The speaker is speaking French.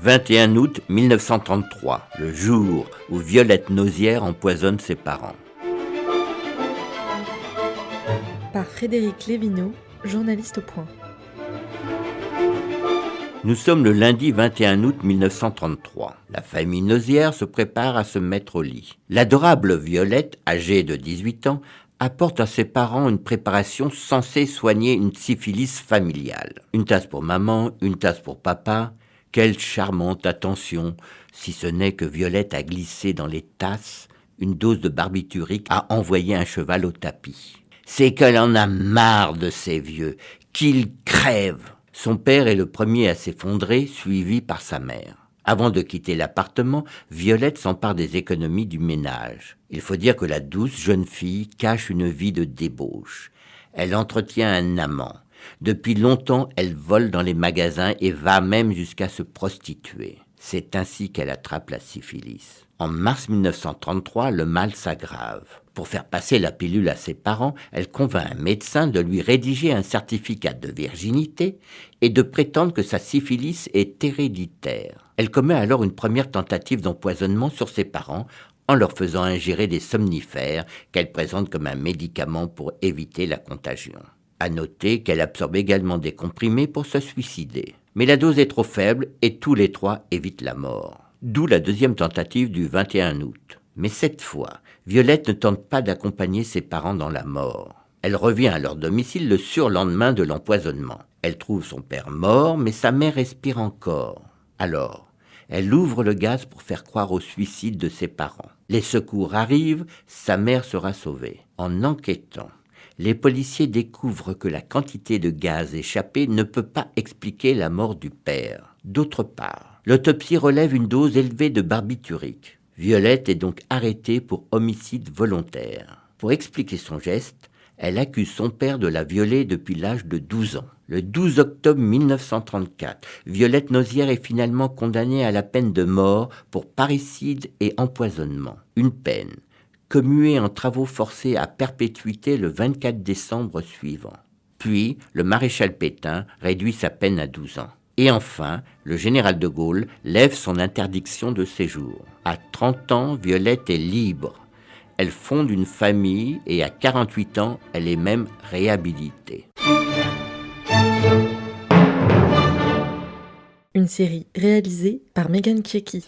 21 août 1933, le jour où Violette Nozière empoisonne ses parents. Par Frédéric Lévineau, journaliste au Point. Nous sommes le lundi 21 août 1933. La famille Nozière se prépare à se mettre au lit. L'adorable Violette, âgée de 18 ans, apporte à ses parents une préparation censée soigner une syphilis familiale. Une tasse pour maman, une tasse pour papa. Quelle charmante attention, si ce n'est que Violette a glissé dans les tasses une dose de barbiturique à envoyer un cheval au tapis. C'est qu'elle en a marre de ces vieux, qu'ils crèvent. Son père est le premier à s'effondrer, suivi par sa mère. Avant de quitter l'appartement, Violette s'empare des économies du ménage. Il faut dire que la douce jeune fille cache une vie de débauche. Elle entretient un amant. Depuis longtemps, elle vole dans les magasins et va même jusqu'à se prostituer. C'est ainsi qu'elle attrape la syphilis. En mars 1933, le mal s'aggrave. Pour faire passer la pilule à ses parents, elle convainc un médecin de lui rédiger un certificat de virginité et de prétendre que sa syphilis est héréditaire. Elle commet alors une première tentative d'empoisonnement sur ses parents en leur faisant ingérer des somnifères qu'elle présente comme un médicament pour éviter la contagion. À noter qu'elle absorbe également des comprimés pour se suicider. Mais la dose est trop faible et tous les trois évitent la mort. D'où la deuxième tentative du 21 août. Mais cette fois, Violette ne tente pas d'accompagner ses parents dans la mort. Elle revient à leur domicile le surlendemain de l'empoisonnement. Elle trouve son père mort, mais sa mère respire encore. Alors, elle ouvre le gaz pour faire croire au suicide de ses parents. Les secours arrivent, sa mère sera sauvée. En enquêtant, les policiers découvrent que la quantité de gaz échappé ne peut pas expliquer la mort du père. D'autre part, l'autopsie relève une dose élevée de barbiturique. Violette est donc arrêtée pour homicide volontaire. Pour expliquer son geste, elle accuse son père de la violer depuis l'âge de 12 ans. Le 12 octobre 1934, Violette Nozière est finalement condamnée à la peine de mort pour parricide et empoisonnement. Une peine commuée en travaux forcés à perpétuité le 24 décembre suivant. Puis, le maréchal Pétain réduit sa peine à 12 ans. Et enfin, le général de Gaulle lève son interdiction de séjour. À 30 ans, Violette est libre. Elle fonde une famille et à 48 ans, elle est même réhabilitée. Une série réalisée par Megan Kieki.